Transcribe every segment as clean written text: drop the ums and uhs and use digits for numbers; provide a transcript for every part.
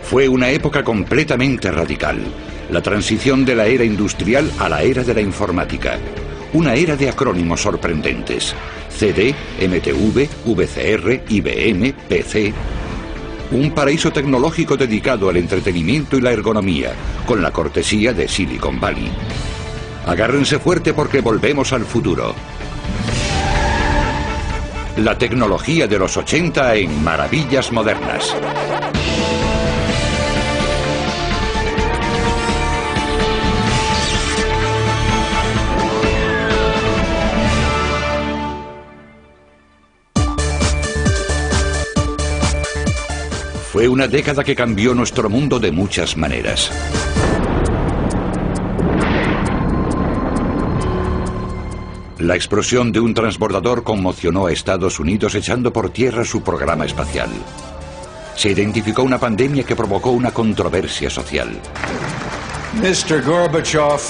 Fue una época completamente radical, la transición de la era industrial a la era de la informática. Una era de acrónimos sorprendentes: CD, MTV, VCR, IBM, PC. Un paraíso tecnológico dedicado al entretenimiento y la ergonomía, con la cortesía de Silicon Valley. Agárrense fuerte porque volvemos al futuro. La tecnología de los 80 en Maravillas Modernas. Fue una década que cambió nuestro mundo de muchas maneras. La explosión de un transbordador conmocionó a Estados Unidos echando por tierra su programa espacial. Se identificó una pandemia que provocó una controversia social. Mr. Gorbachev,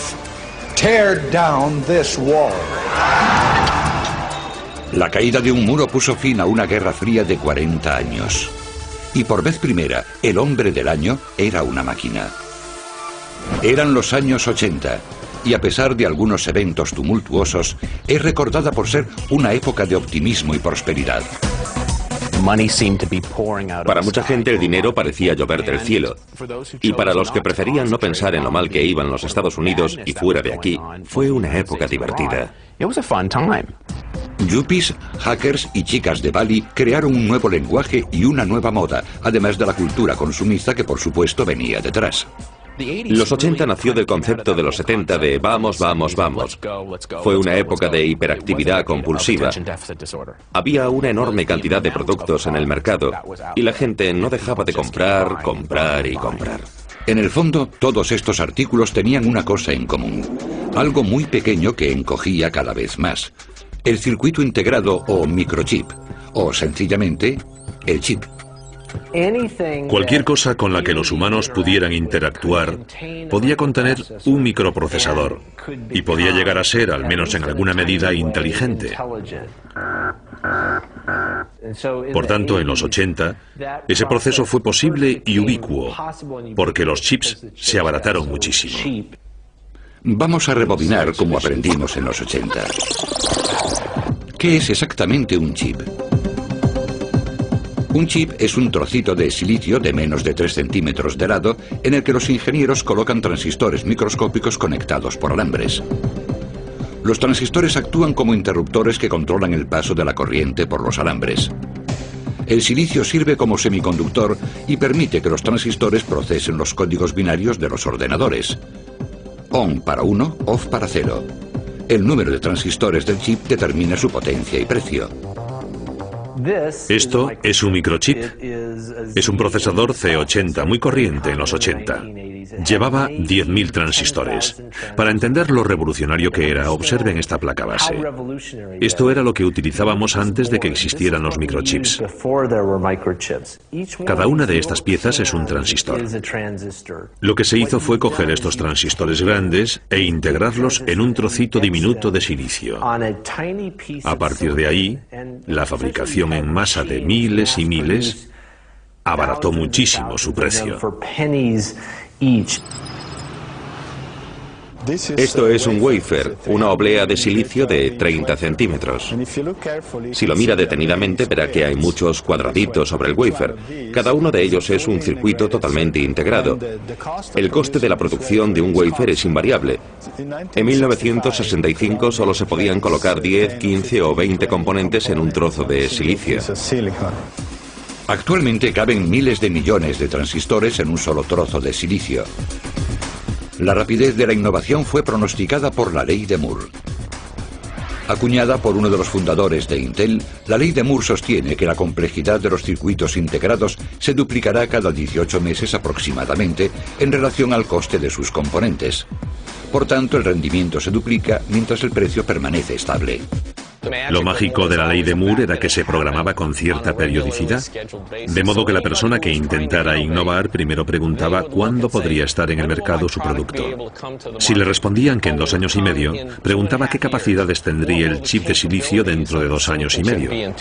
tear down this wall. La caída de un muro puso fin a una guerra fría de 40 años. Y por vez primera, el hombre del año era una máquina. Eran los años 80, y a pesar de algunos eventos tumultuosos, es recordada por ser una época de optimismo y prosperidad. Para mucha gente el dinero parecía llover del cielo. Y para los que preferían no pensar en lo mal que iban los Estados Unidos y fuera de aquí, fue una época divertida. Yuppies, hackers y chicas de Bali crearon un nuevo lenguaje y una nueva moda, además de la cultura consumista que por supuesto venía detrás. Los 80 nació del concepto de los 70 de vamos, vamos, vamos. Fue una época de hiperactividad compulsiva. Había una enorme cantidad de productos en el mercado y la gente no dejaba de comprar, comprar y comprar. En el fondo, todos estos artículos tenían una cosa en común, algo muy pequeño que encogía cada vez más: el circuito integrado o microchip, o sencillamente, el chip. Cualquier cosa con la que los humanos pudieran interactuar podía contener un microprocesador y podía llegar a ser, al menos en alguna medida, inteligente. Por tanto, en los 80, ese proceso fue posible y ubicuo, porque los chips se abarataron muchísimo. Vamos a rebobinar como aprendimos en los 80. ¿Qué es exactamente un chip? Un chip es un trocito de silicio de menos de 3 centímetros de lado en el que los ingenieros colocan transistores microscópicos conectados por alambres. Los transistores actúan como interruptores que controlan el paso de la corriente por los alambres. El silicio sirve como semiconductor y permite que los transistores procesen los códigos binarios de los ordenadores. On para 1, off para 0. El número de transistores del chip determina su potencia y precio. Esto es un microchip. Es un procesador C80 muy corriente en los 80. Llevaba 10.000 transistores. Para entender lo revolucionario que era, observen esta placa base. Esto era lo que utilizábamos antes de que existieran los microchips. Cada una de estas piezas es un transistor. Lo que se hizo fue coger estos transistores grandes e integrarlos en un trocito diminuto de silicio. A partir de ahí, la fabricación en masa de miles y miles abarató muchísimo su precio. Esto es un wafer, una oblea de silicio de 30 centímetros. Si lo mira detenidamente verá que hay muchos cuadraditos sobre el wafer. Cada uno de ellos es un circuito totalmente integrado. El coste de la producción de un wafer es invariable. En 1965 solo se podían colocar 10, 15 o 20 componentes en un trozo de silicio. Actualmente caben miles de millones de transistores en un solo trozo de silicio. La rapidez de la innovación fue pronosticada por la ley de Moore. Acuñada por uno de los fundadores de Intel, la ley de Moore sostiene que la complejidad de los circuitos integrados se duplicará cada 18 meses aproximadamente en relación al coste de sus componentes. Por tanto, el rendimiento se duplica mientras el precio permanece estable. Lo mágico de la ley de Moore era que se programaba con cierta periodicidad, de modo que la persona que intentara innovar primero preguntaba cuándo podría estar en el mercado su producto. Si le respondían que en 2 años y medio, preguntaba qué capacidades tendría el chip de silicio dentro de 2 años y medio.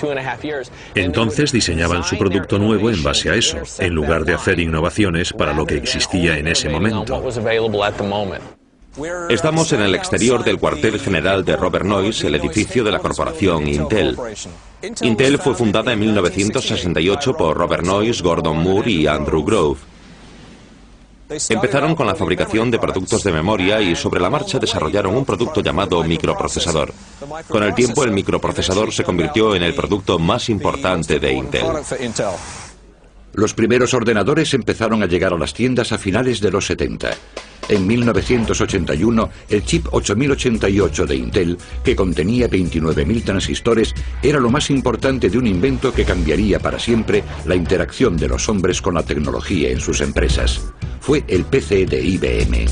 Entonces diseñaban su producto nuevo en base a eso, en lugar de hacer innovaciones para lo que existía en ese momento. Estamos en el exterior del cuartel general de Robert Noyce, el edificio de la corporación Intel. Intel fue fundada en 1968 por Robert Noyce, Gordon Moore y Andrew Grove. Empezaron con la fabricación de productos de memoria y sobre la marcha desarrollaron un producto llamado microprocesador. Con el tiempo, el microprocesador se convirtió en el producto más importante de Intel. Los primeros ordenadores empezaron a llegar a las tiendas a finales de los 70. En 1981, el chip 8088 de Intel, que contenía 29.000 transistores, era lo más importante de un invento que cambiaría para siempre la interacción de los hombres con la tecnología en sus empresas. Fue el PC de IBM.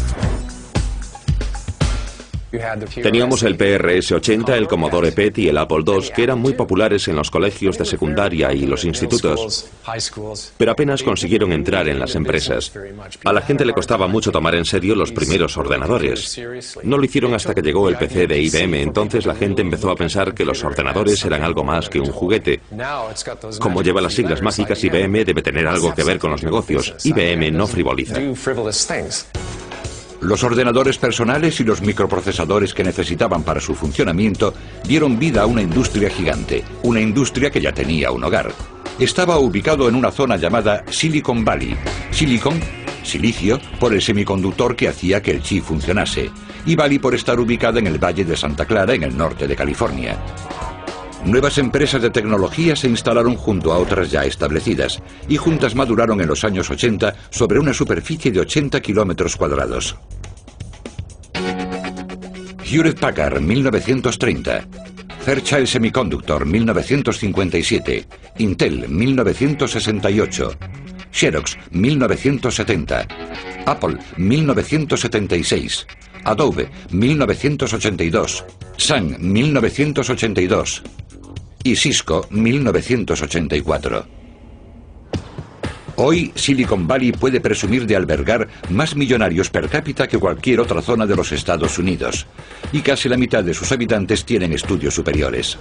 Teníamos el PRS-80, el Commodore PET y el Apple II, que eran muy populares en los colegios de secundaria y los institutos, pero apenas consiguieron entrar en las empresas. A la gente le costaba mucho tomar en serio los primeros ordenadores. No lo hicieron hasta que llegó el PC de IBM, entonces la gente empezó a pensar que los ordenadores eran algo más que un juguete. Como lleva las siglas mágicas, IBM debe tener algo que ver con los negocios. IBM no frivoliza. Los ordenadores personales y los microprocesadores que necesitaban para su funcionamiento dieron vida a una industria gigante, una industria que ya tenía un hogar. Estaba ubicado en una zona llamada Silicon Valley. Silicon, silicio, por el semiconductor que hacía que el chip funcionase, y Valley por estar ubicada en el Valle de Santa Clara, en el norte de California. Nuevas empresas de tecnología se instalaron junto a otras ya establecidas, y juntas maduraron en los años 80 sobre una superficie de 80 kilómetros cuadrados. Hewlett Packard, 1930. Fairchild Semiconductor, 1957. Intel, 1968. Xerox, 1970. Apple, 1976. Adobe, 1982. Sun, 1982. Y Cisco, 1984. Hoy, Silicon Valley puede presumir de albergar más millonarios per cápita que cualquier otra zona de los Estados Unidos, y casi la mitad de sus habitantes tienen estudios superiores.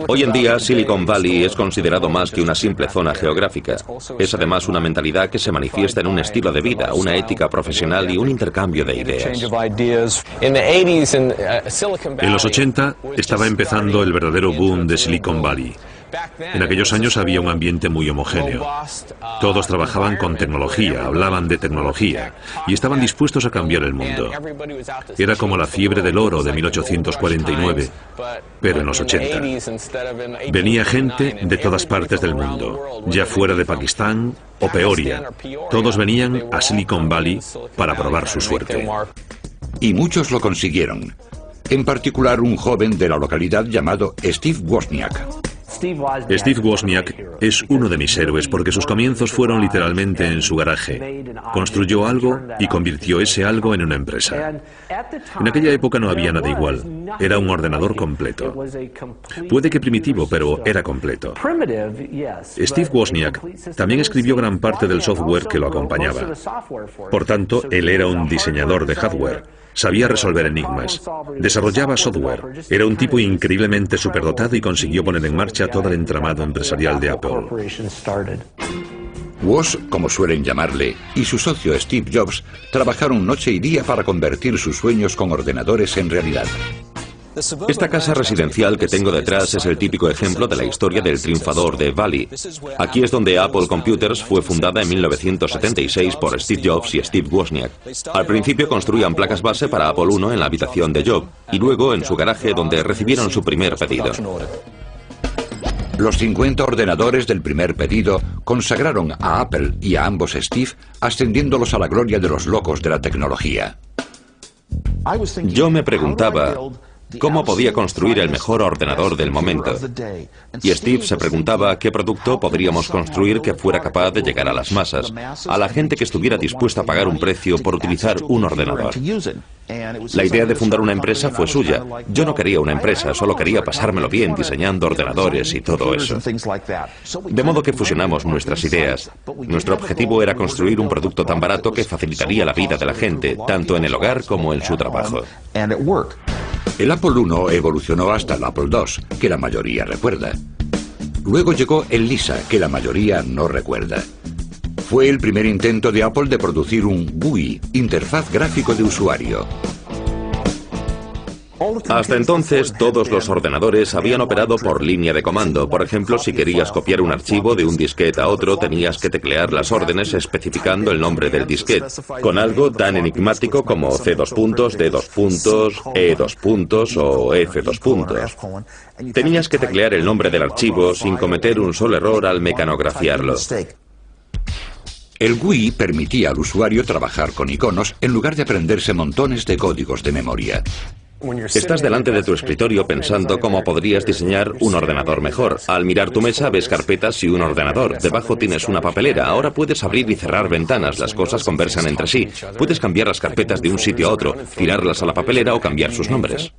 Hoy en día, Silicon Valley es considerado más que una simple zona geográfica. Es además una mentalidad que se manifiesta en un estilo de vida, una ética profesional y un intercambio de ideas. En los 80 estaba empezando el verdadero boom de Silicon Valley. En aquellos años había un ambiente muy homogéneo. Todos trabajaban con tecnología, hablaban de tecnología y estaban dispuestos a cambiar el mundo. Era como la fiebre del oro de 1849, pero en los 80. Venía gente de todas partes del mundo, ya fuera de Pakistán o Peoria. Todos venían a Silicon Valley para probar su suerte. Y muchos lo consiguieron. En particular un joven de la localidad llamado Steve Wozniak. Steve Wozniak es uno de mis héroes porque sus comienzos fueron literalmente en su garaje. Construyó algo y convirtió ese algo en una empresa. En aquella época no había nada igual. Era un ordenador completo. Puede que primitivo, pero era completo. Steve Wozniak también escribió gran parte del software que lo acompañaba. Por tanto, él era un diseñador de hardware. Sabía resolver enigmas, desarrollaba software, era un tipo increíblemente superdotado y consiguió poner en marcha todo el entramado empresarial de Apple. Woz, como suelen llamarle, y su socio Steve Jobs trabajaron noche y día para convertir sus sueños con ordenadores en realidad. Esta casa residencial que tengo detrás es el típico ejemplo de la historia del triunfador de Valley. Aquí es donde Apple Computers fue fundada en 1976 por Steve Jobs y Steve Wozniak. Al principio construían placas base para Apple I en la habitación de Jobs y luego en su garaje donde recibieron su primer pedido. Los 50 ordenadores del primer pedido consagraron a Apple y a ambos Steve, ascendiéndolos a la gloria de los locos de la tecnología. Yo me preguntaba, cómo podía construir el mejor ordenador del momento. Y Steve se preguntaba qué producto podríamos construir que fuera capaz de llegar a las masas, a la gente que estuviera dispuesta a pagar un precio por utilizar un ordenador. La idea de fundar una empresa fue suya. Yo no quería una empresa, solo quería pasármelo bien diseñando ordenadores y todo eso. De modo que fusionamos nuestras ideas. Nuestro objetivo era construir un producto tan barato que facilitaría la vida de la gente, tanto en el hogar como en su trabajo. El Apple I evolucionó hasta el Apple II, que la mayoría recuerda. Luego llegó el Lisa, que la mayoría no recuerda. Fue el primer intento de Apple de producir un GUI, interfaz gráfico de usuario. Hasta entonces, todos los ordenadores habían operado por línea de comando. Por ejemplo, si querías copiar un archivo de un disquete a otro, tenías que teclear las órdenes especificando el nombre del disquete, con algo tan enigmático como C+, D+, E2 o F2. Tenías que teclear el nombre del archivo sin cometer un solo error al mecanografiarlo. El GUI permitía al usuario trabajar con iconos en lugar de aprenderse montones de códigos de memoria. Estás delante de tu escritorio pensando cómo podrías diseñar un ordenador mejor. Al mirar tu mesa ves carpetas y un ordenador. Debajo tienes una papelera. Ahora puedes abrir y cerrar ventanas. Las cosas conversan entre sí. Puedes cambiar las carpetas de un sitio a otro, tirarlas a la papelera o cambiar sus nombres.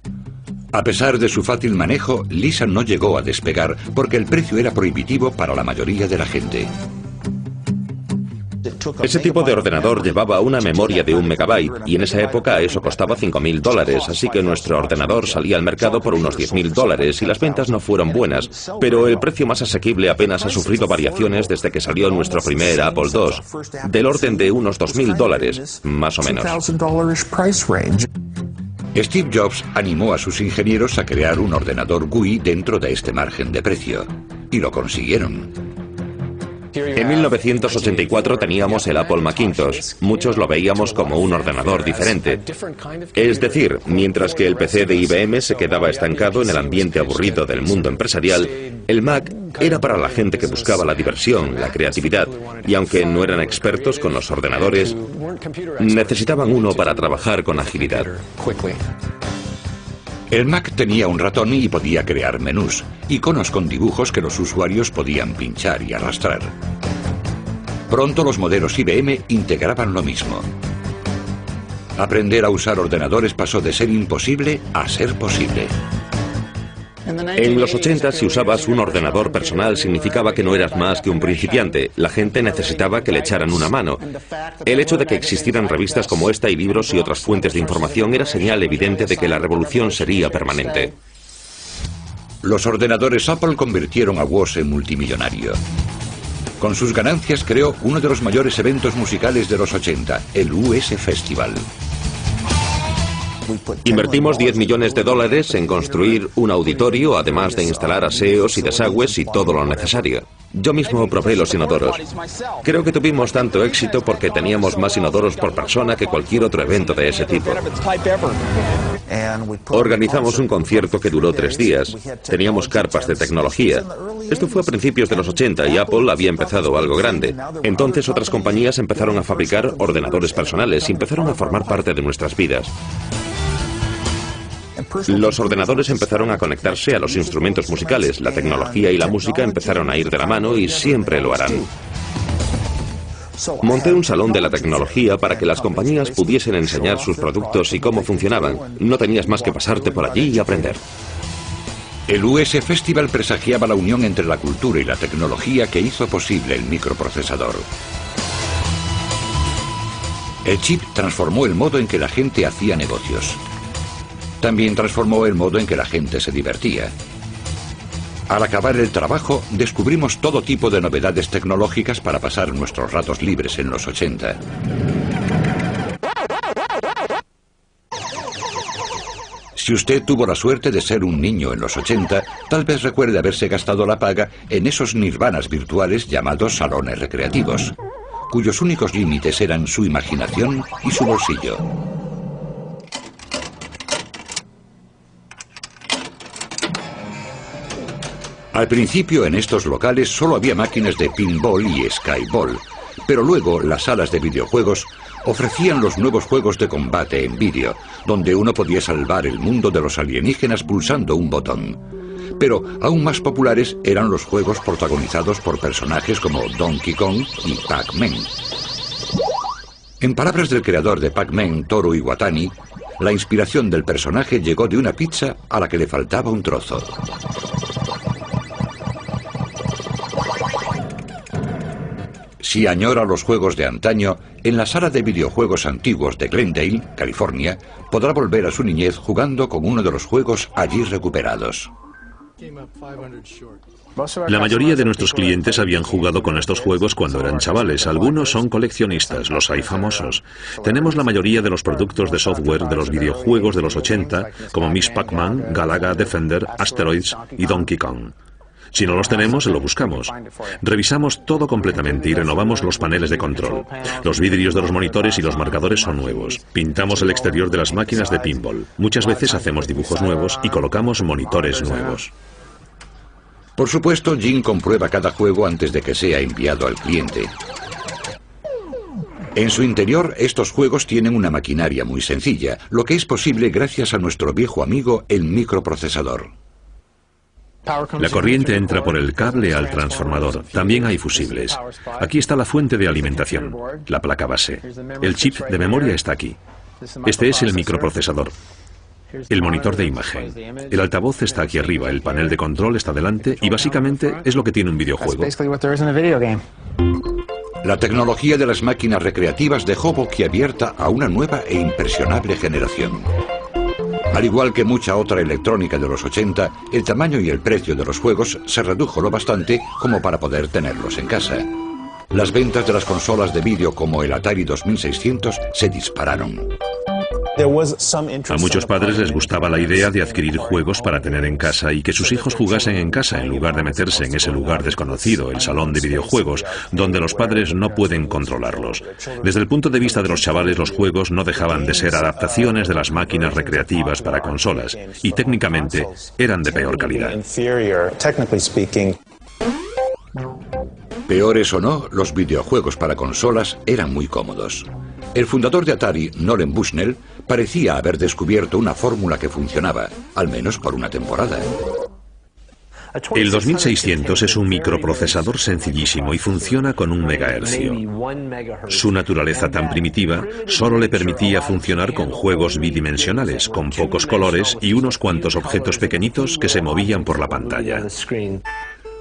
A pesar de su fácil manejo, Lisa no llegó a despegar porque el precio era prohibitivo para la mayoría de la gente. Ese tipo de ordenador llevaba una memoria de 1 megabyte y en esa época eso costaba $5.000, así que nuestro ordenador salía al mercado por unos $10.000 y las ventas no fueron buenas, pero el precio más asequible apenas ha sufrido variaciones desde que salió nuestro primer Apple II, del orden de unos $2.000, más o menos. Steve Jobs animó a sus ingenieros a crear un ordenador GUI dentro de este margen de precio, y lo consiguieron. En 1984 teníamos el Apple Macintosh. Muchos lo veíamos como un ordenador diferente. Es decir, mientras que el PC de IBM se quedaba estancado en el ambiente aburrido del mundo empresarial, el Mac era para la gente que buscaba la diversión, la creatividad, y aunque no eran expertos con los ordenadores, necesitaban uno para trabajar con agilidad. El Mac tenía un ratón y podía crear menús, iconos con dibujos que los usuarios podían pinchar y arrastrar. Pronto los modelos IBM integraban lo mismo. Aprender a usar ordenadores pasó de ser imposible a ser posible. En los 80, si usabas un ordenador personal, significaba que no eras más que un principiante. La gente necesitaba que le echaran una mano. El hecho de que existieran revistas como esta y libros y otras fuentes de información era señal evidente de que la revolución sería permanente. Los ordenadores Apple convirtieron a Woz en multimillonario. Con sus ganancias creó uno de los mayores eventos musicales de los 80, el US Festival. Invertimos $10 millones en construir un auditorio, además de instalar aseos y desagües y todo lo necesario. Yo mismo probé los inodoros. Creo que tuvimos tanto éxito porque teníamos más inodoros por persona que cualquier otro evento de ese tipo. Organizamos un concierto que duró 3 días. Teníamos carpas de tecnología. Esto fue a principios de los 80 y Apple había empezado algo grande. Entonces otras compañías empezaron a fabricar ordenadores personales y empezaron a formar parte de nuestras vidas. Los ordenadores empezaron a conectarse a los instrumentos musicales. La tecnología y la música empezaron a ir de la mano y siempre lo harán. Monté un salón de la tecnología para que las compañías pudiesen enseñar sus productos y cómo funcionaban. No tenías más que pasarte por allí y aprender. El US Festival presagiaba la unión entre la cultura y la tecnología que hizo posible el microprocesador. El chip transformó el modo en que la gente hacía negocios. También transformó el modo en que la gente se divertía. Al acabar el trabajo, descubrimos todo tipo de novedades tecnológicas para pasar nuestros ratos libres en los 80. Si usted tuvo la suerte de ser un niño en los 80, tal vez recuerde haberse gastado la paga en esos nirvanas virtuales llamados salones recreativos, cuyos únicos límites eran su imaginación y su bolsillo. Al principio en estos locales solo había máquinas de pinball y skyball, pero luego las salas de videojuegos ofrecían los nuevos juegos de combate en vídeo, donde uno podía salvar el mundo de los alienígenas pulsando un botón. Pero aún más populares eran los juegos protagonizados por personajes como Donkey Kong y Pac-Man. En palabras del creador de Pac-Man, Toru Iwatani, la inspiración del personaje llegó de una pizza a la que le faltaba un trozo. Si añora los juegos de antaño, en la sala de videojuegos antiguos de Glendale, California, podrá volver a su niñez jugando con uno de los juegos allí recuperados. La mayoría de nuestros clientes habían jugado con estos juegos cuando eran chavales. Algunos son coleccionistas, los hay famosos. Tenemos la mayoría de los productos de software de los videojuegos de los 80, como Miss Pac-Man, Galaga, Defender, Asteroids y Donkey Kong. Si no los tenemos, lo buscamos. Revisamos todo completamente y renovamos los paneles de control. Los vidrios de los monitores y los marcadores son nuevos. Pintamos el exterior de las máquinas de pinball. Muchas veces hacemos dibujos nuevos y colocamos monitores nuevos. Por supuesto, Jim comprueba cada juego antes de que sea enviado al cliente. En su interior, estos juegos tienen una maquinaria muy sencilla, lo que es posible gracias a nuestro viejo amigo, el microprocesador. La corriente entra por el cable al transformador. También hay fusibles. Aquí está la fuente de alimentación, la placa base. El chip de memoria está aquí. Este es el microprocesador. El monitor de imagen. El altavoz está aquí arriba, el panel de control está delante y básicamente es lo que tiene un videojuego. La tecnología de las máquinas recreativas dejó boquiabierta a una nueva e impresionable generación. Al igual que mucha otra electrónica de los 80, el tamaño y el precio de los juegos se redujo lo bastante como para poder tenerlos en casa. Las ventas de las consolas de vídeo como el Atari 2600 se dispararon. A muchos padres les gustaba la idea de adquirir juegos para tener en casa y que sus hijos jugasen en casa en lugar de meterse en ese lugar desconocido, el salón de videojuegos, donde los padres no pueden controlarlos. Desde el punto de vista de los chavales, los juegos no dejaban de ser adaptaciones de las máquinas recreativas para consolas y técnicamente eran de peor calidad. Peores o no, los videojuegos para consolas eran muy cómodos. El fundador de Atari, Nolan Bushnell, parecía haber descubierto una fórmula que funcionaba, al menos por una temporada. El 2600 es un microprocesador sencillísimo y funciona con 1 megahercio. Su naturaleza tan primitiva solo le permitía funcionar con juegos bidimensionales, con pocos colores y unos cuantos objetos pequeñitos que se movían por la pantalla.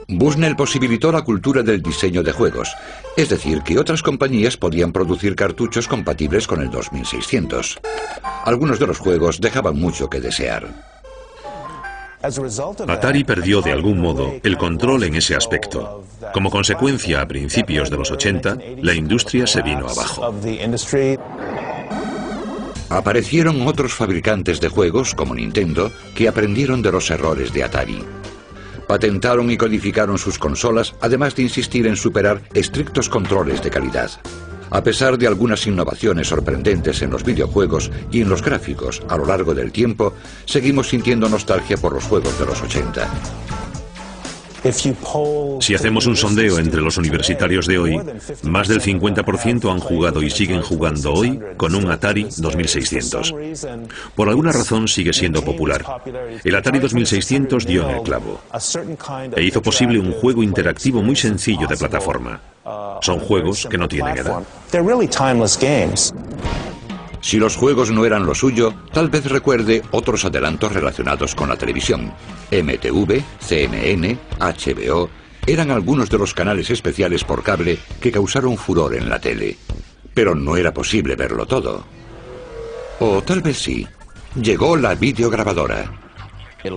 Bushnell posibilitó la cultura del diseño de juegos, es decir, que otras compañías podían producir cartuchos compatibles con el 2600. Algunos de los juegos dejaban mucho que desear. Atari perdió de algún modo el control en ese aspecto. Como consecuencia, a principios de los 80, la industria se vino abajo. Aparecieron otros fabricantes de juegos, como Nintendo, que aprendieron de los errores de Atari. Patentaron y codificaron sus consolas, además de insistir en superar estrictos controles de calidad. A pesar de algunas innovaciones sorprendentes en los videojuegos y en los gráficos a lo largo del tiempo, seguimos sintiendo nostalgia por los juegos de los 80. Si hacemos un sondeo entre los universitarios de hoy, más del 50% han jugado y siguen jugando hoy con un Atari 2600. Por alguna razón sigue siendo popular. El Atari 2600 dio en el clavo e hizo posible un juego interactivo muy sencillo de plataforma. Son juegos que no tienen edad. Si los juegos no eran lo suyo, tal vez recuerde otros adelantos relacionados con la televisión. MTV, CNN, HBO, eran algunos de los canales especiales por cable que causaron furor en la tele. Pero no era posible verlo todo. O tal vez sí. Llegó la videograbadora.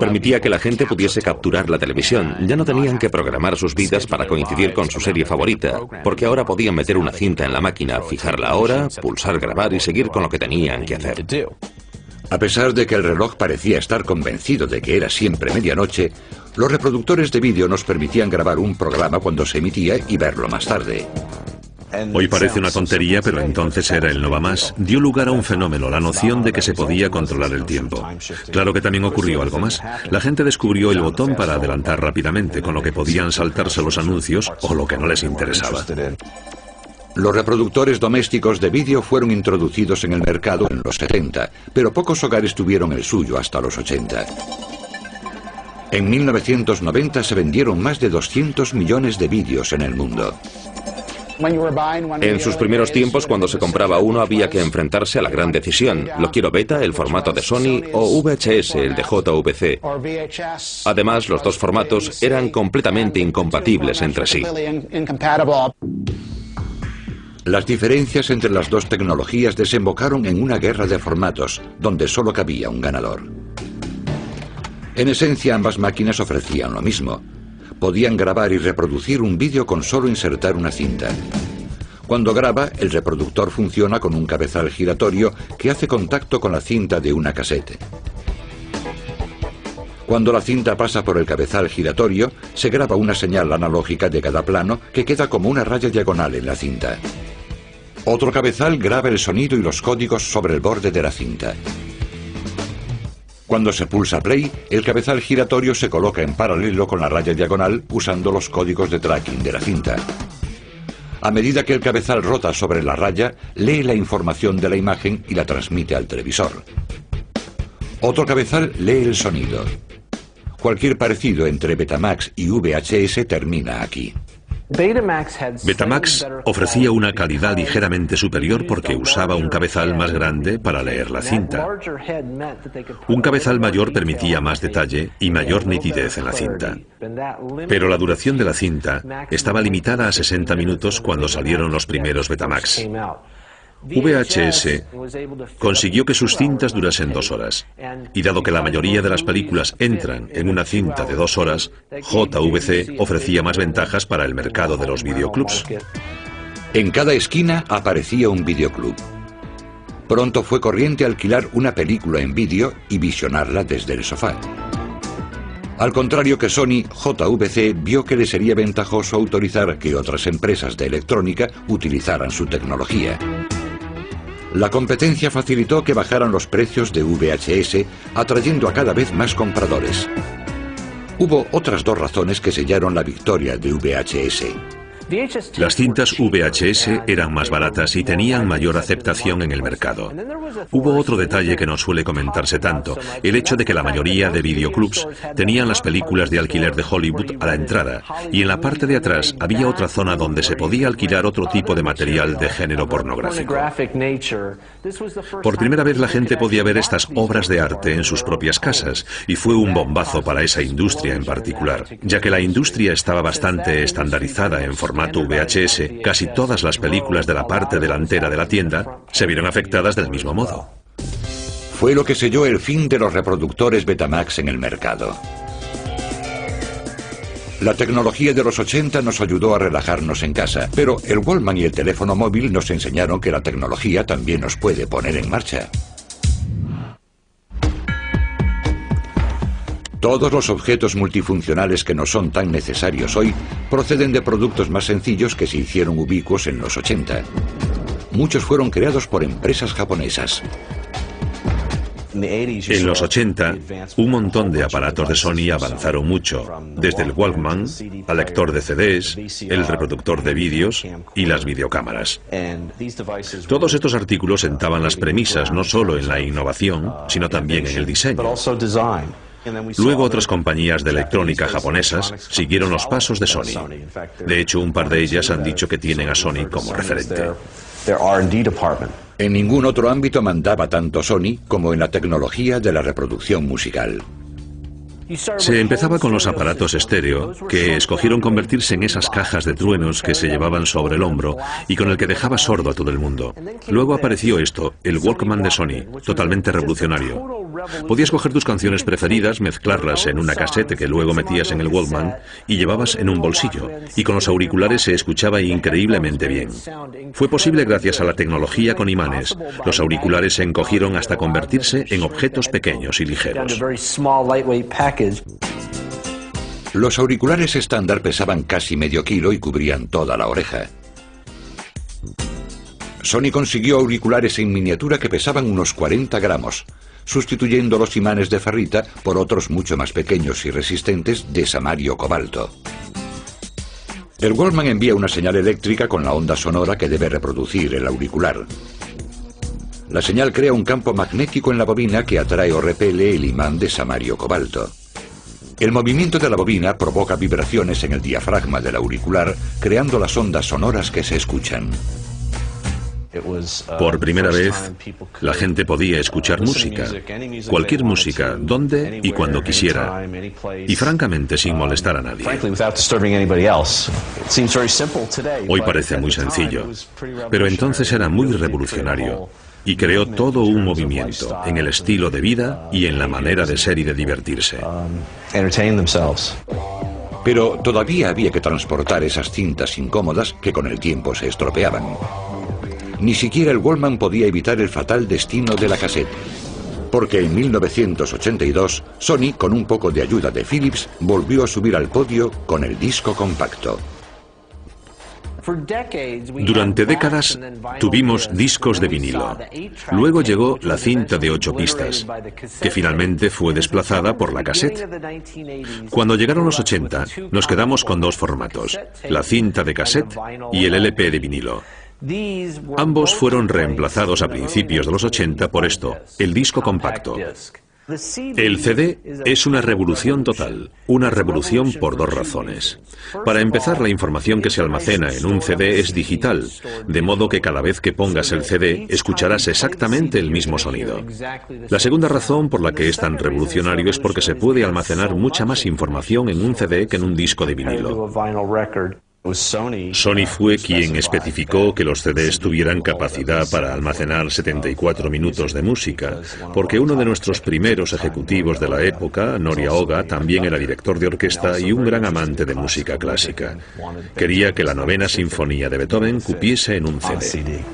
Permitía que la gente pudiese capturar la televisión. Ya no tenían que programar sus vidas para coincidir con su serie favorita, porque ahora podían meter una cinta en la máquina, fijar la hora, pulsar grabar y seguir con lo que tenían que hacer. A pesar de que el reloj parecía estar convencido de que era siempre medianoche, los reproductores de vídeo nos permitían grabar un programa cuando se emitía y verlo más tarde. Hoy parece una tontería, pero entonces era el no va más. Dio lugar a un fenómeno, la noción de que se podía controlar el tiempo. Claro que también ocurrió algo más. La gente descubrió el botón para adelantar rápidamente, con lo que podían saltarse los anuncios o lo que no les interesaba. Los reproductores domésticos de vídeo fueron introducidos en el mercado en los 70, pero pocos hogares tuvieron el suyo hasta los 80. En 1990 se vendieron más de 200 millones de vídeos en el mundo. En sus primeros tiempos, cuando se compraba uno, había que enfrentarse a la gran decisión: ¿lo quiero beta, el formato de Sony, o VHS, el de JVC? Además, los dos formatos eran completamente incompatibles entre sí. Las diferencias entre las dos tecnologías desembocaron en una guerra de formatos, donde solo cabía un ganador. En esencia, ambas máquinas ofrecían lo mismo. Podían grabar y reproducir un vídeo con solo insertar una cinta. Cuando graba, el reproductor funciona con un cabezal giratorio que hace contacto con la cinta de una casete. Cuando la cinta pasa por el cabezal giratorio, se graba una señal analógica de cada plano que queda como una raya diagonal en la cinta. Otro cabezal graba el sonido y los códigos sobre el borde de la cinta. Cuando se pulsa play, el cabezal giratorio se coloca en paralelo con la raya diagonal usando los códigos de tracking de la cinta. A medida que el cabezal rota sobre la raya, lee la información de la imagen y la transmite al televisor. Otro cabezal lee el sonido. Cualquier parecido entre Betamax y VHS termina aquí. Betamax ofrecía una calidad ligeramente superior porque usaba un cabezal más grande para leer la cinta. Un cabezal mayor permitía más detalle y mayor nitidez en la cinta. Pero la duración de la cinta estaba limitada a 60 minutos cuando salieron los primeros Betamax. VHS consiguió que sus cintas durasen 2 horas, y dado que la mayoría de las películas entran en una cinta de 2 horas, JVC ofrecía más ventajas para el mercado de los videoclubs. En cada esquina aparecía un videoclub. Pronto fue corriente alquilar una película en vídeo y visionarla desde el sofá. Al contrario que Sony, JVC vio que le sería ventajoso autorizar que otras empresas de electrónica utilizaran su tecnología. La competencia facilitó que bajaran los precios de VHS, atrayendo a cada vez más compradores. Hubo otras 2 razones que sellaron la victoria de VHS. Las cintas VHS eran más baratas y tenían mayor aceptación en el mercado. Hubo otro detalle que no suele comentarse tanto, el hecho de que la mayoría de videoclubs tenían las películas de alquiler de Hollywood a la entrada, y en la parte de atrás había otra zona donde se podía alquilar otro tipo de material de género pornográfico. Por primera vez la gente podía ver estas obras de arte en sus propias casas, y fue un bombazo para esa industria en particular, ya que la industria estaba bastante estandarizada en formato VHS. Casi todas las películas de la parte delantera de la tienda se vieron afectadas del mismo modo. Fue lo que selló el fin de los reproductores Betamax en el mercado. La tecnología de los 80 nos ayudó a relajarnos en casa, pero el Walkman y el teléfono móvil nos enseñaron que la tecnología también nos puede poner en marcha. Todos los objetos multifuncionales que nos son tan necesarios hoy proceden de productos más sencillos que se hicieron ubicuos en los 80. Muchos fueron creados por empresas japonesas. En los 80, un montón de aparatos de Sony avanzaron mucho, desde el Walkman al lector de CDs, el reproductor de vídeos y las videocámaras. Todos estos artículos sentaban las premisas no solo en la innovación, sino también en el diseño. Luego otras compañías de electrónica japonesas siguieron los pasos de Sony. De hecho, un par de ellas han dicho que tienen a Sony como referente. En ningún otro ámbito mandaba tanto Sony como en la tecnología de la reproducción musical. Se empezaba con los aparatos estéreo, que escogieron convertirse en esas cajas de truenos que se llevaban sobre el hombro y con el que dejaba sordo a todo el mundo. Luego apareció esto, el Walkman de Sony, totalmente revolucionario. Podías coger tus canciones preferidas, mezclarlas en una casete que luego metías en el Walkman y llevabas en un bolsillo, y con los auriculares se escuchaba increíblemente bien. Fue posible gracias a la tecnología con imanes. Los auriculares se encogieron hasta convertirse en objetos pequeños y ligeros. Los auriculares estándar pesaban casi medio kilo y cubrían toda la oreja. Sony consiguió auriculares en miniatura que pesaban unos 40 gramos, sustituyendo los imanes de ferrita por otros mucho más pequeños y resistentes de samario cobalto. El Walkman envía una señal eléctrica con la onda sonora que debe reproducir el auricular. La señal crea un campo magnético en la bobina que atrae o repele el imán de samario cobalto. El movimiento de la bobina provoca vibraciones en el diafragma del auricular, creando las ondas sonoras que se escuchan. Por primera vez, la gente podía escuchar música, cualquier música, donde y cuando quisiera, y francamente sin molestar a nadie. Hoy parece muy sencillo, pero entonces era muy revolucionario y creó todo un movimiento en el estilo de vida y en la manera de ser y de divertirse. Pero todavía había que transportar esas cintas incómodas que con el tiempo se estropeaban. Ni siquiera el Walkman podía evitar el fatal destino de la cassette, porque en 1982 Sony, con un poco de ayuda de Philips, volvió a subir al podio con el disco compacto. Durante décadas tuvimos discos de vinilo. Luego llegó la cinta de 8 pistas, que finalmente fue desplazada por la cassette. Cuando llegaron los 80, nos quedamos con 2 formatos, la cinta de cassette y el LP de vinilo. Ambos fueron reemplazados a principios de los 80 por esto, el disco compacto. El CD es una revolución total, una revolución por 2 razones. Para empezar, la información que se almacena en un CD es digital, de modo que cada vez que pongas el CD escucharás exactamente el mismo sonido. La segunda razón por la que es tan revolucionario es porque se puede almacenar mucha más información en un CD que en un disco de vinilo. Sony fue quien especificó que los CDs tuvieran capacidad para almacenar 74 minutos de música, porque uno de nuestros primeros ejecutivos de la época, Noria Oga, también era director de orquesta y un gran amante de música clásica. Quería que la 9ª Sinfonía de Beethoven cupiese en un CD.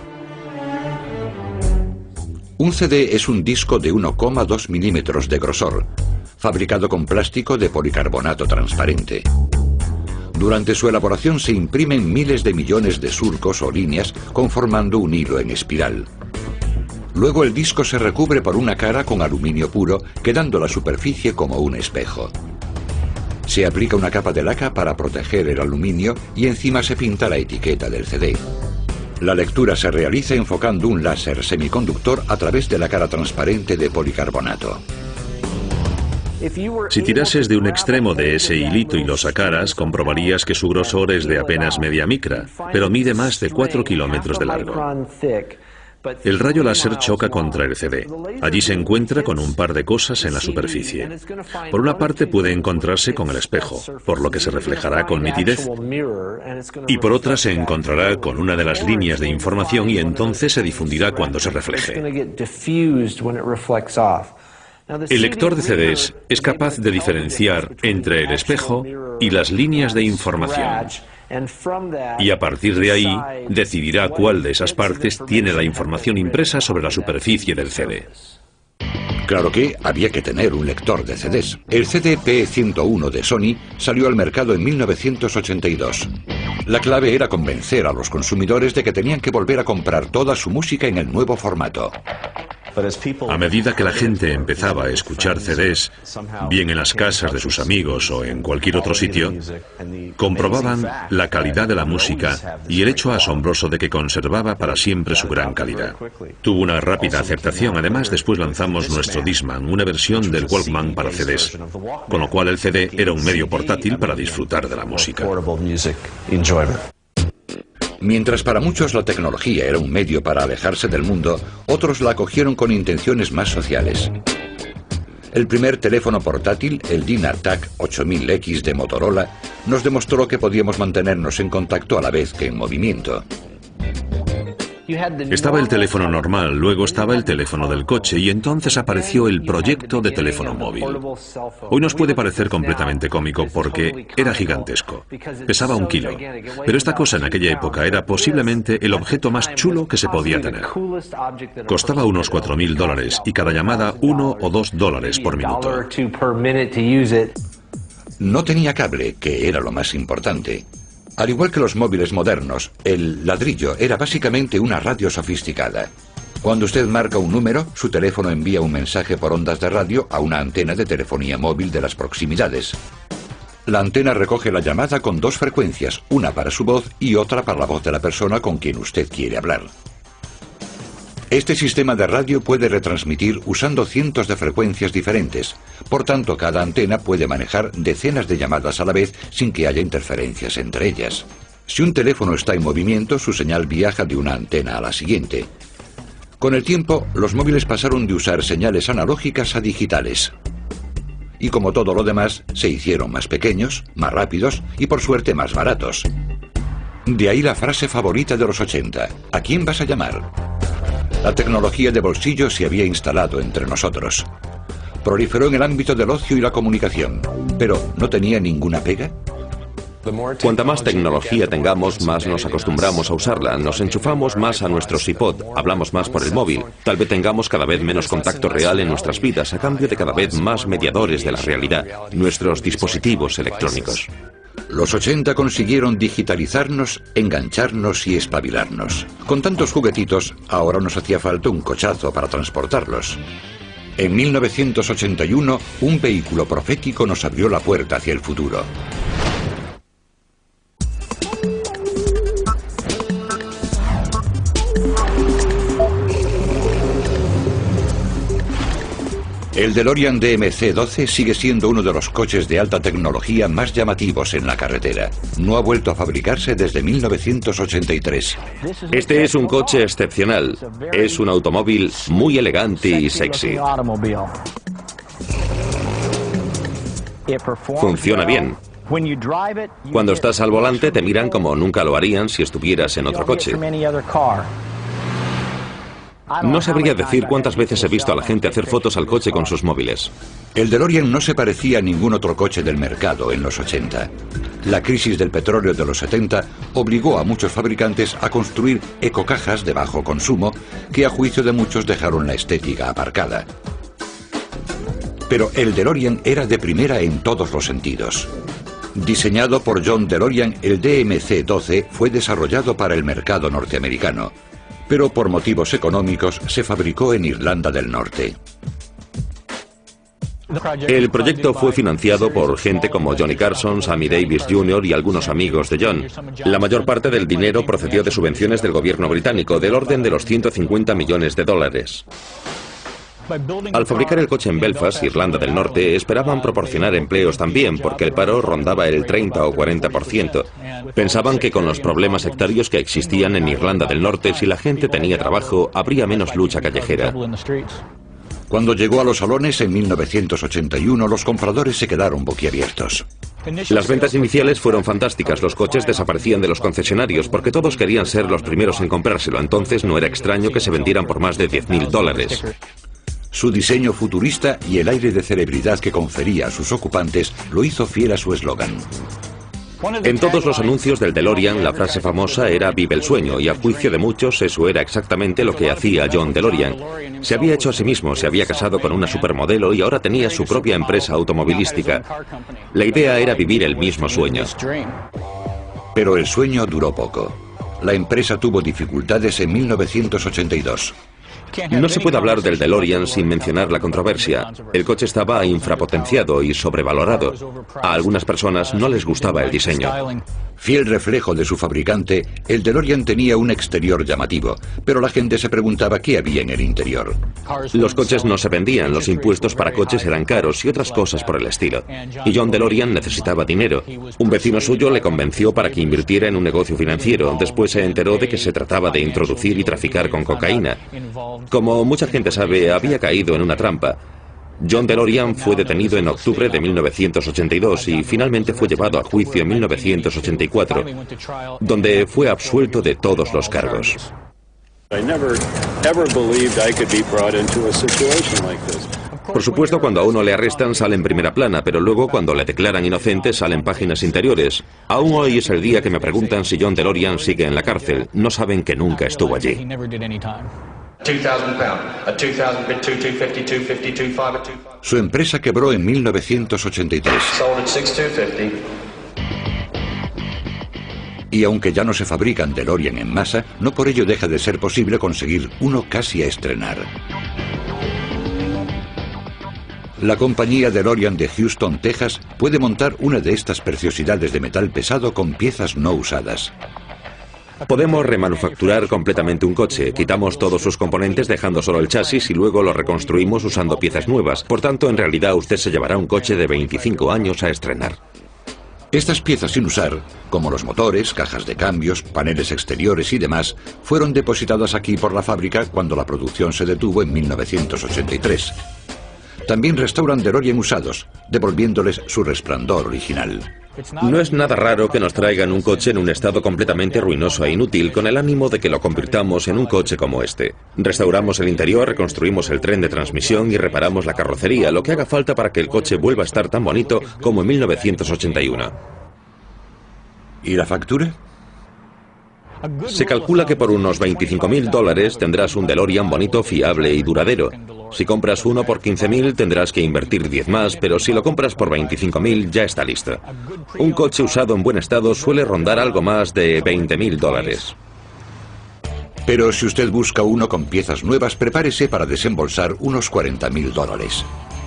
Un CD es un disco de 1,2 milímetros de grosor, fabricado con plástico de policarbonato transparente. Durante su elaboración se imprimen miles de millones de surcos o líneas conformando un hilo en espiral. Luego el disco se recubre por una cara con aluminio puro, quedando la superficie como un espejo. Se aplica una capa de laca para proteger el aluminio y encima se pinta la etiqueta del CD. La lectura se realiza enfocando un láser semiconductor a través de la cara transparente de policarbonato. Si tirases de un extremo de ese hilito y lo sacaras, comprobarías que su grosor es de apenas media micra, pero mide más de 4 kilómetros de largo. El rayo láser choca contra el CD. Allí se encuentra con un par de cosas en la superficie. Por una parte puede encontrarse con el espejo, por lo que se reflejará con nitidez. Y por otra se encontrará con una de las líneas de información y entonces se difundirá cuando se refleje. El lector de CDs es capaz de diferenciar entre el espejo y las líneas de información. Y a partir de ahí, decidirá cuál de esas partes tiene la información impresa sobre la superficie del CD. Claro que había que tener un lector de CDs. El CD P101 de Sony salió al mercado en 1982. La clave era convencer a los consumidores de que tenían que volver a comprar toda su música en el nuevo formato. A medida que la gente empezaba a escuchar CDs, bien en las casas de sus amigos o en cualquier otro sitio, comprobaban la calidad de la música y el hecho asombroso de que conservaba para siempre su gran calidad. Tuvo una rápida aceptación. Además, después lanzamos nuestro Discman, una versión del Walkman para CDs, con lo cual el CD era un medio portátil para disfrutar de la música. Mientras para muchos la tecnología era un medio para alejarse del mundo, otros la acogieron con intenciones más sociales. El primer teléfono portátil, el Dynatac 8000X de Motorola, nos demostró que podíamos mantenernos en contacto a la vez que en movimiento. Estaba el teléfono normal, luego estaba el teléfono del coche y entonces apareció el proyecto de teléfono móvil. Hoy nos puede parecer completamente cómico porque era gigantesco, pesaba 1 kilo, pero esta cosa en aquella época era posiblemente el objeto más chulo que se podía tener. Costaba unos $4.000 y cada llamada $1 o $2 por minuto. No tenía cable, que era lo más importante. Al igual que los móviles modernos, el ladrillo era básicamente una radio sofisticada. Cuando usted marca un número, su teléfono envía un mensaje por ondas de radio a una antena de telefonía móvil de las proximidades. La antena recoge la llamada con dos frecuencias, una para su voz y otra para la voz de la persona con quien usted quiere hablar. Este sistema de radio puede retransmitir usando cientos de frecuencias diferentes, por tanto cada antena puede manejar decenas de llamadas a la vez sin que haya interferencias entre ellas. Si un teléfono está en movimiento, su señal viaja de una antena a la siguiente. Con el tiempo, los móviles pasaron de usar señales analógicas a digitales. Y como todo lo demás, se hicieron más pequeños, más rápidos y por suerte más baratos. De ahí la frase favorita de los 80, ¿a quién vas a llamar? La tecnología de bolsillo se había instalado entre nosotros. Proliferó en el ámbito del ocio y la comunicación, pero ¿no tenía ninguna pega? Cuanta más tecnología tengamos, más nos acostumbramos a usarla, nos enchufamos más a nuestros iPod, hablamos más por el móvil, tal vez tengamos cada vez menos contacto real en nuestras vidas a cambio de cada vez más mediadores de la realidad, nuestros dispositivos electrónicos. Los 80 consiguieron digitalizarnos, engancharnos y espabilarnos. Con tantos juguetitos, ahora nos hacía falta un cochazo para transportarlos. En 1981, un vehículo profético nos abrió la puerta hacia el futuro. El DeLorean DMC-12 sigue siendo uno de los coches de alta tecnología más llamativos en la carretera. No ha vuelto a fabricarse desde 1983. Este es un coche excepcional. Es un automóvil muy elegante y sexy. Funciona bien. Cuando estás al volante te miran como nunca lo harían si estuvieras en otro coche. No sabría decir cuántas veces he visto a la gente hacer fotos al coche con sus móviles. El DeLorean no se parecía a ningún otro coche del mercado en los 80. La crisis del petróleo de los 70 obligó a muchos fabricantes a construir ecocajas de bajo consumo que a juicio de muchos dejaron la estética aparcada. Pero el DeLorean era de primera en todos los sentidos. Diseñado por John DeLorean, el DMC-12 fue desarrollado para el mercado norteamericano, pero por motivos económicos se fabricó en Irlanda del Norte. El proyecto fue financiado por gente como Johnny Carson, Sammy Davis Jr. y algunos amigos de John. La mayor parte del dinero procedió de subvenciones del gobierno británico, del orden de los 150 millones de dólares. Al fabricar el coche en Belfast, Irlanda del Norte, esperaban proporcionar empleos también, porque el paro rondaba el 30 o 40%. Pensaban que con los problemas sectarios que existían en Irlanda del Norte, si la gente tenía trabajo, habría menos lucha callejera. Cuando llegó a los salones en 1981, los compradores se quedaron boquiabiertos. Las ventas iniciales fueron fantásticas, los coches desaparecían de los concesionarios porque todos querían ser los primeros en comprárselo, entonces no era extraño que se vendieran por más de $10.000. Su diseño futurista y el aire de celebridad que confería a sus ocupantes lo hizo fiel a su eslogan. En todos los anuncios del DeLorean la frase famosa era «Vive el sueño», y a juicio de muchos eso era exactamente lo que hacía John DeLorean. Se había hecho a sí mismo, se había casado con una supermodelo y ahora tenía su propia empresa automovilística. La idea era vivir el mismo sueño. Pero el sueño duró poco. La empresa tuvo dificultades en 1982. No se puede hablar del DeLorean sin mencionar la controversia. El coche estaba infrapotenciado y sobrevalorado. A algunas personas no les gustaba el diseño. Fiel reflejo de su fabricante, el DeLorean tenía un exterior llamativo, pero la gente se preguntaba qué había en el interior. Los coches no se vendían, los impuestos para coches eran caros y otras cosas por el estilo. Y John DeLorean necesitaba dinero. Un vecino suyo le convenció para que invirtiera en un negocio financiero. Después se enteró de que se trataba de introducir y traficar con cocaína. Como mucha gente sabe, había caído en una trampa. John DeLorean fue detenido en octubre de 1982 y finalmente fue llevado a juicio en 1984, donde fue absuelto de todos los cargos. Por supuesto, cuando a uno le arrestan sale en primera plana, pero luego cuando le declaran inocente salen páginas interiores. Aún hoy es el día que me preguntan si John DeLorean sigue en la cárcel. No saben que nunca estuvo allí. 2,000 pounds, a 2,000 bid 2,250, 250, 2,5, a 2,5. Su empresa quebró en 1983. Sold at 6,250. Y aunque ya no se fabrican DeLorean en masa, no por ello deja de ser posible conseguir uno casi a estrenar. La compañía DeLorean de Houston, Texas, puede montar una de estas preciosidades de metal pesado con piezas no usadas. Podemos remanufacturar completamente un coche, quitamos todos sus componentes dejando solo el chasis y luego lo reconstruimos usando piezas nuevas. Por tanto, en realidad usted se llevará un coche de 25 años a estrenar. Estas piezas sin usar, como los motores, cajas de cambios, paneles exteriores y demás, fueron depositadas aquí por la fábrica cuando la producción se detuvo en 1983. También restauran DeLorean usados, devolviéndoles su resplandor original. No es nada raro que nos traigan un coche en un estado completamente ruinoso e inútil con el ánimo de que lo convirtamos en un coche como este. Restauramos el interior, reconstruimos el tren de transmisión y reparamos la carrocería, lo que haga falta para que el coche vuelva a estar tan bonito como en 1981. ¿Y la factura? Se calcula que por unos $25.000 tendrás un DeLorean bonito, fiable y duradero. Si compras uno por 15.000 tendrás que invertir 10 más, pero si lo compras por 25.000 ya está listo. Un coche usado en buen estado suele rondar algo más de $20.000. Pero si usted busca uno con piezas nuevas, prepárese para desembolsar unos $40.000.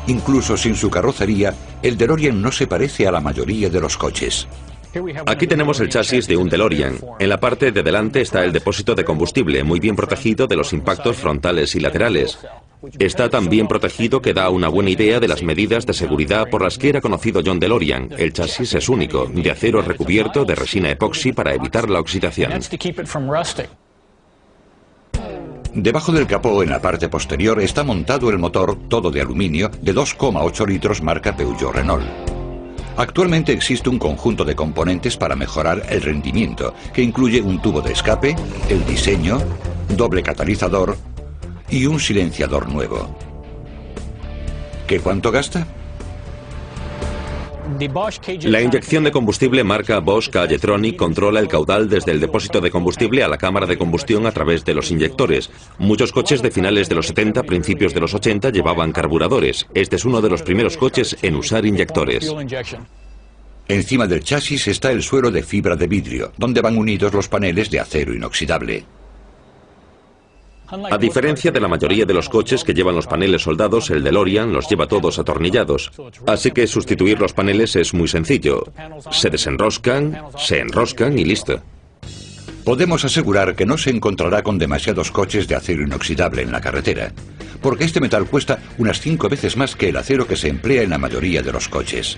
Incluso sin su carrocería, el DeLorean no se parece a la mayoría de los coches. Aquí tenemos el chasis de un DeLorean. En la parte de delante está el depósito de combustible, muy bien protegido de los impactos frontales y laterales. Está tan bien protegido que da una buena idea de las medidas de seguridad por las que era conocido John DeLorean. El chasis es único, de acero recubierto de resina epoxi para evitar la oxidación. Debajo del capó, en la parte posterior, está montado el motor, todo de aluminio, de 2,8 litros marca Peugeot-Renault. Actualmente existe un conjunto de componentes para mejorar el rendimiento, que incluye un tubo de escape, el diseño, doble catalizador y un silenciador nuevo. ¿Qué cuánto gasta? La inyección de combustible marca Bosch Cajetronic controla el caudal desde el depósito de combustible a la cámara de combustión a través de los inyectores. Muchos coches de finales de los 70, principios de los 80 llevaban carburadores. Este es uno de los primeros coches en usar inyectores. Encima del chasis está el suelo de fibra de vidrio, donde van unidos los paneles de acero inoxidable. A diferencia de la mayoría de los coches que llevan los paneles soldados, el DeLorean los lleva todos atornillados. Así que sustituir los paneles es muy sencillo. Se desenroscan, se enroscan y listo. Podemos asegurar que no se encontrará con demasiados coches de acero inoxidable en la carretera, porque este metal cuesta unas 5 veces más que el acero que se emplea en la mayoría de los coches.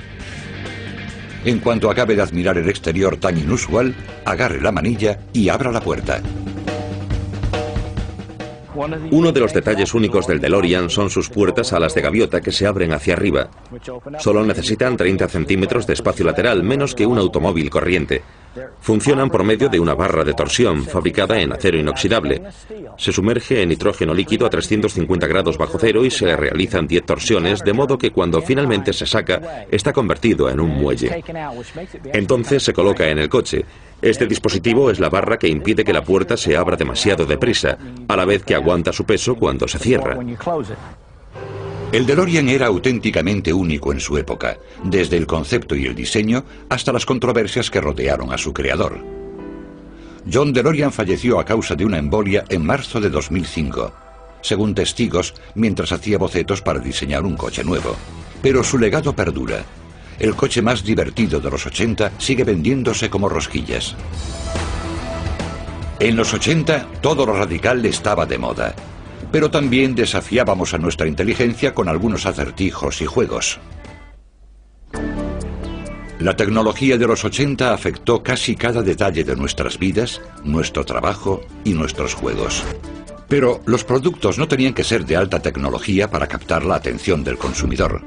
En cuanto acabe de admirar el exterior tan inusual, agarre la manilla y abra la puerta. Uno de los detalles únicos del DeLorean son sus puertas alas de gaviota que se abren hacia arriba. Solo necesitan 30 centímetros de espacio lateral, menos que un automóvil corriente. Funcionan por medio de una barra de torsión fabricada en acero inoxidable. Se sumerge en nitrógeno líquido a 350 grados bajo cero y se le realizan 10 torsiones, de modo que cuando finalmente se saca, está convertido en un muelle. Entonces se coloca en el coche. Este dispositivo es la barra que impide que la puerta se abra demasiado deprisa, a la vez que aguanta su peso cuando se cierra. El DeLorean era auténticamente único en su época, desde el concepto y el diseño hasta las controversias que rodearon a su creador. John DeLorean falleció a causa de una embolia en marzo de 2005, según testigos, mientras hacía bocetos para diseñar un coche nuevo. Pero su legado perdura. El coche más divertido de los 80 sigue vendiéndose como rosquillas. En los 80 todo lo radical estaba de moda, pero también desafiábamos a nuestra inteligencia con algunos acertijos y juegos. La tecnología de los 80 afectó casi cada detalle de nuestras vidas, nuestro trabajo y nuestros juegos. Pero los productos no tenían que ser de alta tecnología para captar la atención del consumidor.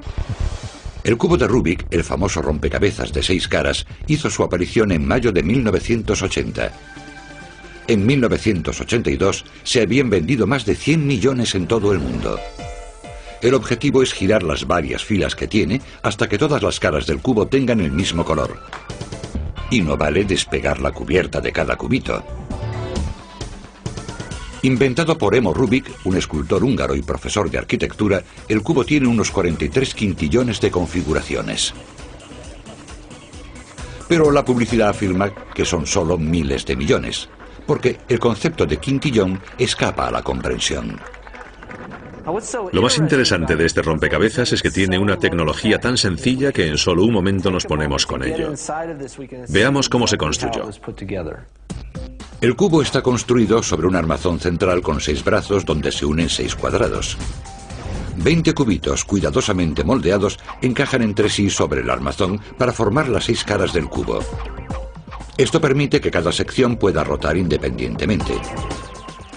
El cubo de Rubik, el famoso rompecabezas de 6 caras, hizo su aparición en mayo de 1980. En 1982 se habían vendido más de 100 millones en todo el mundo. El objetivo es girar las varias filas que tiene hasta que todas las caras del cubo tengan el mismo color. Y no vale despegar la cubierta de cada cubito. Inventado por Emo Rubik, un escultor húngaro y profesor de arquitectura, el cubo tiene unos 43 quintillones de configuraciones. Pero la publicidad afirma que son solo miles de millones, porque el concepto de quintillón escapa a la comprensión. Lo más interesante de este rompecabezas es que tiene una tecnología tan sencilla que en solo un momento nos ponemos con ello. Veamos cómo se construyó. El cubo está construido sobre un armazón central con 6 brazos donde se unen 6 cuadrados. 20 cubitos cuidadosamente moldeados encajan entre sí sobre el armazón para formar las 6 caras del cubo. Esto permite que cada sección pueda rotar independientemente.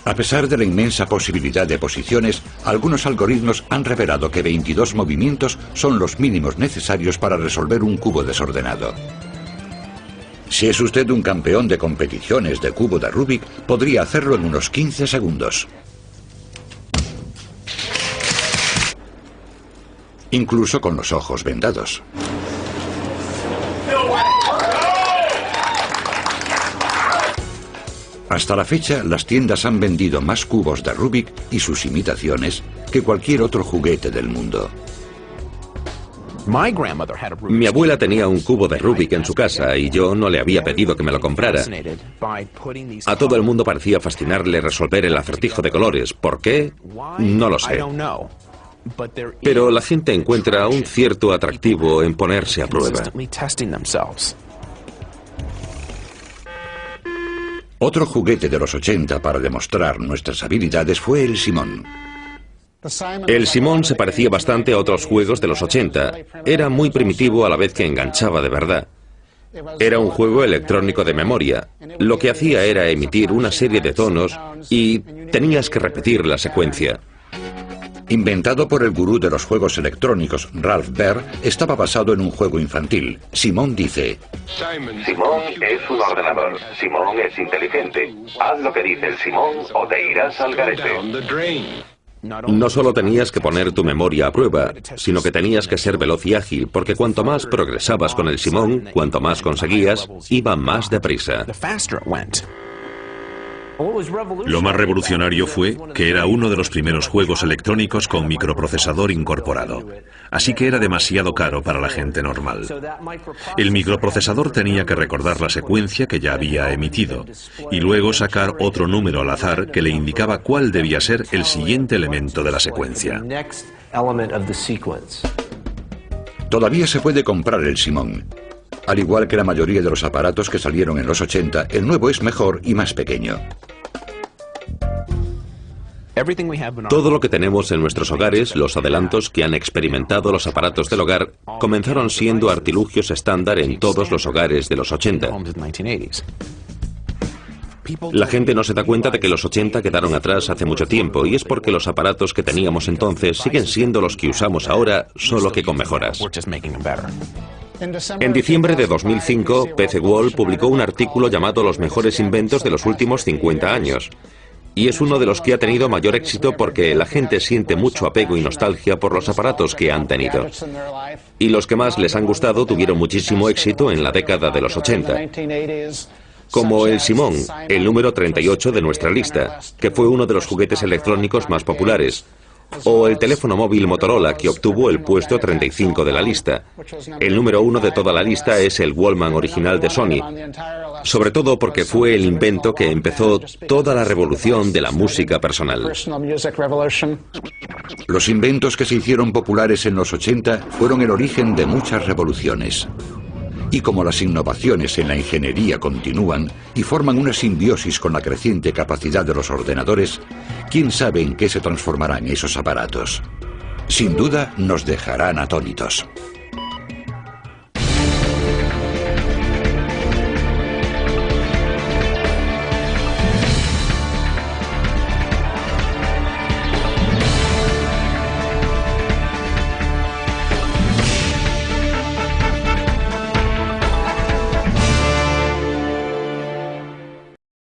A pesar de la inmensa posibilidad de posiciones, algunos algoritmos han revelado que 22 movimientos son los mínimos necesarios para resolver un cubo desordenado. Si es usted un campeón de competiciones de cubo de Rubik, podría hacerlo en unos 15 segundos. Incluso con los ojos vendados. Hasta la fecha, las tiendas han vendido más cubos de Rubik y sus imitaciones que cualquier otro juguete del mundo. Mi abuela tenía un cubo de Rubik en su casa y yo no le había pedido que me lo comprara. A todo el mundo parecía fascinarle resolver el acertijo de colores. ¿Por qué? No lo sé. Pero la gente encuentra un cierto atractivo en ponerse a prueba. Otro juguete de los 80 para demostrar nuestras habilidades fue el Simón. El Simón se parecía bastante a otros juegos de los 80. Era muy primitivo a la vez que enganchaba de verdad. Era un juego electrónico de memoria. Lo que hacía era emitir una serie de tonos y tenías que repetir la secuencia. Inventado por el gurú de los juegos electrónicos, Ralph Baer, estaba basado en un juego infantil. Simón dice: Simón es un ordenador. Simón es inteligente. Haz lo que dice el Simón o te irás al garete. No solo tenías que poner tu memoria a prueba, sino que tenías que ser veloz y ágil, porque cuanto más progresabas con el Simón, cuanto más conseguías, iba más deprisa. Lo más revolucionario fue que era uno de los primeros juegos electrónicos con microprocesador incorporado, así que era demasiado caro para la gente normal. El microprocesador tenía que recordar la secuencia que ya había emitido y luego sacar otro número al azar que le indicaba cuál debía ser el siguiente elemento de la secuencia. Todavía se puede comprar el Simón. Al igual que la mayoría de los aparatos que salieron en los 80, el nuevo es mejor y más pequeño. Todo lo que tenemos en nuestros hogares, los adelantos que han experimentado los aparatos del hogar, comenzaron siendo artilugios estándar en todos los hogares de los 80. La gente no se da cuenta de que los 80 quedaron atrás hace mucho tiempo, y es porque los aparatos que teníamos entonces siguen siendo los que usamos ahora, solo que con mejoras. En diciembre de 2005, PC World publicó un artículo llamado Los mejores inventos de los últimos 50 años. Y es uno de los que ha tenido mayor éxito porque la gente siente mucho apego y nostalgia por los aparatos que han tenido. Y los que más les han gustado tuvieron muchísimo éxito en la década de los 80. Como el Simón, el número 38 de nuestra lista, que fue uno de los juguetes electrónicos más populares. O el teléfono móvil Motorola, que obtuvo el puesto 35 de la lista. El número 1 de toda la lista es el Walkman original de Sony, sobre todo porque fue el invento que empezó toda la revolución de la música personal. Los inventos que se hicieron populares en los 80 fueron el origen de muchas revoluciones. Y como las innovaciones en la ingeniería continúan y forman una simbiosis con la creciente capacidad de los ordenadores, ¿quién sabe en qué se transformarán esos aparatos? Sin duda nos dejarán atónitos.